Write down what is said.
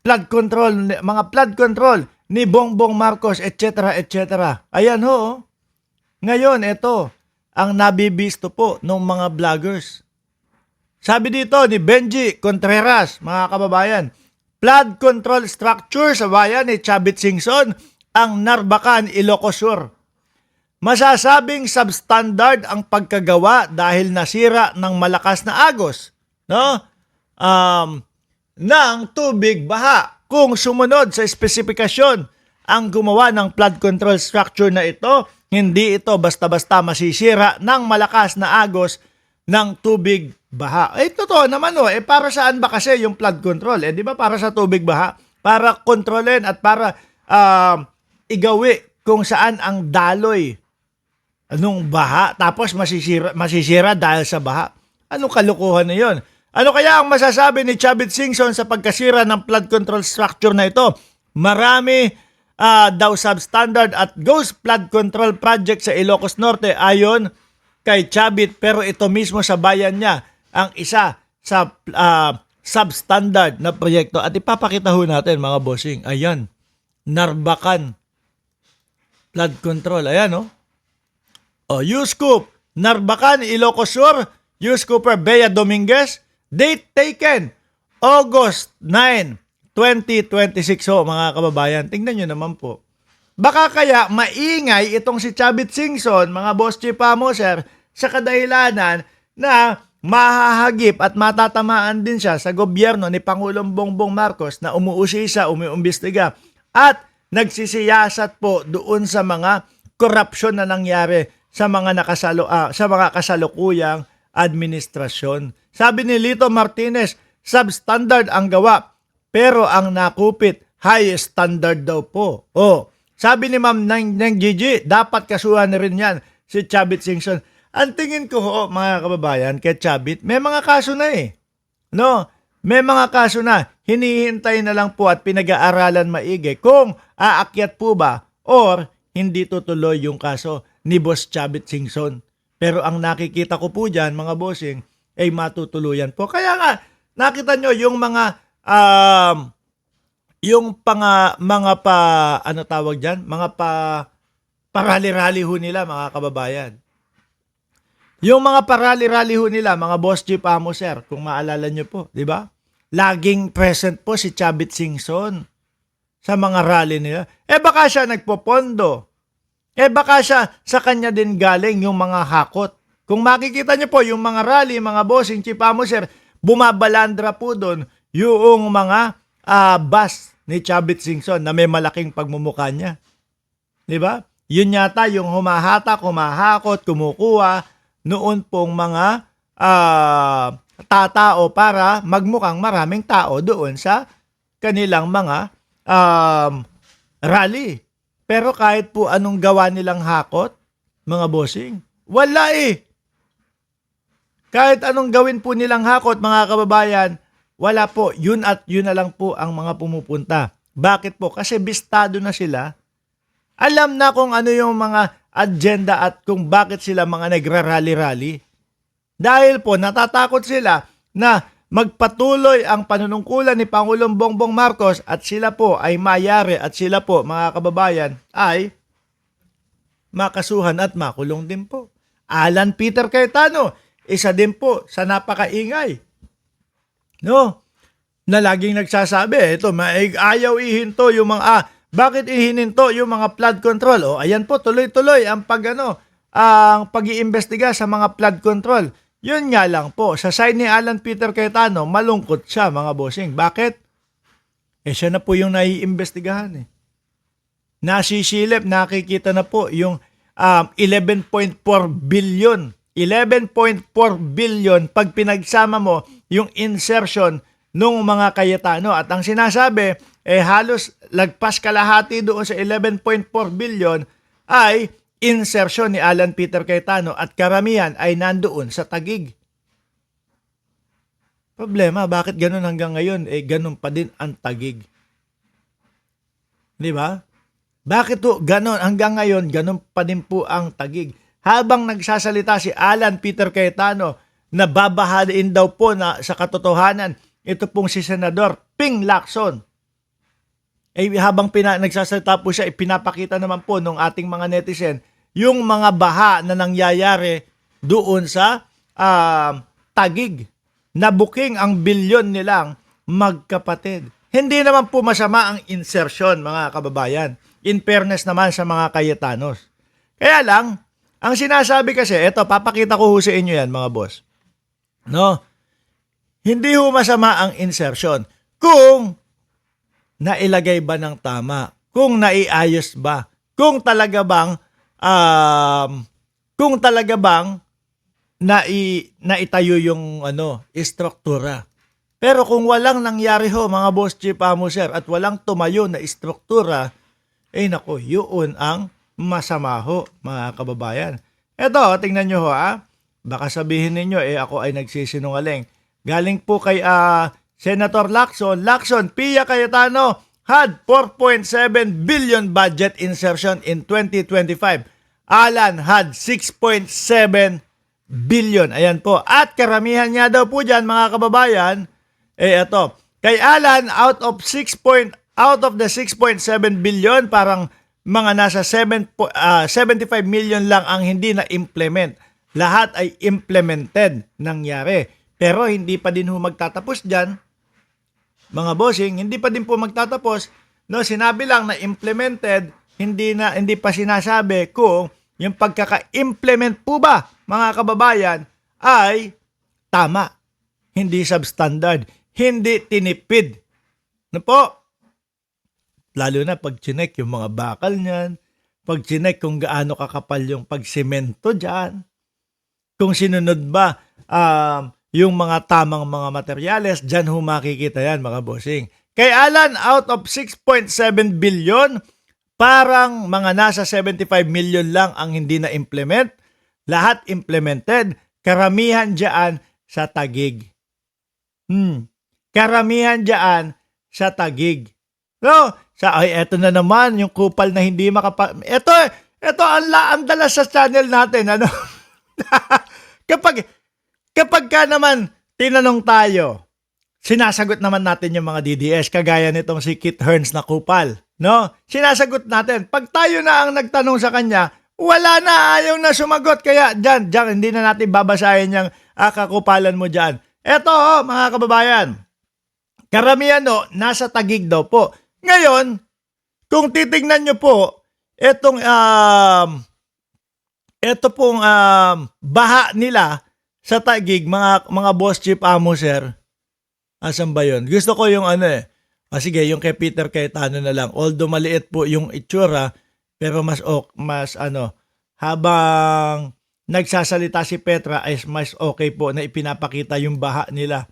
flood control ni Bongbong Marcos, etc., etc. Ayan ho. Ngayon, ito ang nabibisto po ng mga vloggers. Sabi dito ni Benji Contreras, mga kababayan, flood control structure sa bayan ni Chavit Singson ang Narbacan, Ilocos Sur. Masasabing substandard ang pagkagawa dahil nasira ng malakas na agos, no? Ng tubig baha. Kung sumunod sa espesifikasyon ang gumawa ng flood control structure na ito, hindi ito basta-basta masisira ng malakas na agos ng tubig baha. Totoo naman para saan ba kasi yung flood control? Di ba para sa tubig baha? Para kontrolin at para igawi kung saan ang daloy nung baha tapos masisira dahil sa baha. Anong kalukuhan na yun? Ano kaya ang masasabi ni Chavit Singson sa pagkasira ng flood control structure na ito? Marami daw substandard at ghost flood control project sa Ilocos Norte ayon kay Chavit, pero ito mismo sa bayan niya ang isa sa substandard na proyekto. At ipapakita ho natin mga bossing. Ayan, Narbacan flood control. Ayan Uscoop, Narbacan, Ilocos Sur, Uscooper Bea Dominguez. Date taken, August 9, 2026 mga kababayan. Tingnan nyo naman po. Baka kaya maingay itong si Chavit Singson, mga boss chief Moser, sa kadahilanan na mahahagip at matatamaan din siya sa gobyerno ni Pangulong Bongbong Marcos na umuusisa, umiimbestiga at nagsisiyasat po doon sa mga korupsyon na nangyari sa mga kasalukuyang administrasyon. Sabi ni Lito Martinez, substandard ang gawa, pero ang nakupit, high standard daw po. Sabi ni Ma'am Neng Gigi, dapat kasuhan na rin yan si Chavit Singson. Ang tingin ko mga kababayan, kay Chavit, may mga kaso na No? May mga kaso na. Hinihintay na lang po at pinag-aaralan maigi kung aakyat po ba or hindi tutuloy yung kaso ni Boss Chavit Singson. Pero ang nakikita ko po dyan, mga bossing, ay matutuluyan po. Kaya nga, nakita nyo yung mga parali-rali ho nila, mga kababayan. Yung mga parali-rali ho nila, mga boss chief Moser, kung maalala nyo po, di ba? Laging present po si Chavit Singson sa mga rally nila. Baka siya nagpopondo. Baka siya sa kanya din galing yung mga hakot. Kung makikita niyo po yung mga rally, mga bossing, chief Moser, bumabalandra po doon yung mga bus ni Chavit Singson na may malaking pagmumukha niya. Di ba? Yun yata yung humahatak, humahakot, kumukuha noon pong mga tatao para magmukhang maraming tao doon sa kanilang mga rally. Pero kahit po anong gawa nilang hakot, mga bossing, wala Kahit anong gawin po nilang hakot, mga kababayan, wala po. Yun at yun na lang po ang mga pumupunta. Bakit po? Kasi bistado na sila. Alam na kung ano yung mga agenda at kung bakit sila mga nagrarally-rally. Dahil po natatakot sila na magpatuloy ang panunungkulan ni Pangulong Bongbong Marcos at sila po ay mayari at sila po, mga kababayan, ay makasuhan at makulong din po. Alan Peter Cayetano, isa din po sa napakaingay. No? Na laging nagsasabi, ayaw ihinto yung mga, bakit ihininto yung mga flood control? Ayan po, tuloy-tuloy ang ang pag-iimbestiga sa mga flood control. Yun nga lang po, sa side ni Alan Peter Cayetano, malungkot siya, mga bossing. Bakit? Siya na po yung naiimbestigahan Nasisilip, nakikita na po yung 11.4 billion. 11.4 billion pag pinagsama mo yung insertion nung mga Cayetano. At ang sinasabi, halos lagpas kalahati doon sa 11.4 billion ay insertion ni Alan Peter Cayetano at karamihan ay nandoon sa Taguig. Problema, bakit ganun hanggang ngayon? Ganun pa din ang Taguig. Di ba? Bakit po ganun hanggang ngayon, ganun pa din po ang Taguig? Habang nagsasalita si Alan Peter Cayetano na babahain daw po na sa katotohanan, ito pong si Senador Ping Lacson habang nagsasalita po siya, ipinapakita naman po ng ating mga netizen yung mga baha na nangyayari doon sa Taguig na booking ang bilyon nilang magkapatid. Hindi naman po masama ang insertion, mga kababayan. In fairness naman sa mga Cayetanos. Kaya lang, ang sinasabi kasi, eto, papakita ko ho sa inyo yan, mga boss. No? Hindi ho masama ang insertion kung nailagay ba ng tama, kung naiayos ba, kung talaga bang naitayo yung istruktura. Pero kung walang nangyari ho, mga boss chief sir, at walang tumayo na istruktura, nako, yun ang masama ho, mga kababayan. Eto, tingnan nyo ho, baka sabihin ninyo, ako ay nagsisinungaling. Galing po kay Senator Lacson. Lacson, Pia Cayetano had 4.7 billion budget insertion in 2025. Alan had 6.7 billion. Ayan po. At karamihan niya daw po dyan, mga kababayan, ito. Kay Alan, out of the 6.7 billion, parang mga nasa 75 million lang ang hindi na-implement. Lahat ay implemented nangyari. Pero hindi pa din ho magtatapos dyan, mga bossing, hindi pa din po magtatapos. No, sinabi lang na implemented, hindi pa sinasabi kung yung pagkaka-implement po ba, mga kababayan, ay tama. Hindi substandard, hindi tinipid. No po? Lalo na pag chinek yung mga bakal niyan, pag chinek kung gaano kakapal yung pagsemento dyan, kung sinunod ba yung mga tamang mga materyales, dyan ho makikita yan, mga bossing. Kay Alan, out of 6.7 billion, parang mga nasa 75 million lang ang hindi na-implement. Lahat implemented. Karamihan dyan sa Taguig. Karamihan dyan sa Taguig. So, eto na naman, yung kupal na hindi Ito, ang dalas sa channel natin, Kapag ka naman tinanong tayo, sinasagot naman natin yung mga DDS, kagaya nitong si Kit Hearns na kupal. No? Sinasagot natin. Pag tayo na ang nagtanong sa kanya, wala na, ayaw na sumagot. Kaya dyan, hindi na natin babasahin yung kakupalan mo dyan. Eto, mga kababayan, karamihan nasa Taguig daw po. Ngayon, kung titignan nyo po, etong baha nila sa Taguig, mga boss chief sir. Asan ba yun? Gusto ko yung sige, yung kay Peter Cayetano na lang. Although maliit po yung itsura, pero mas habang nagsasalita si Petra ay mas okay po na ipinapakita yung baha nila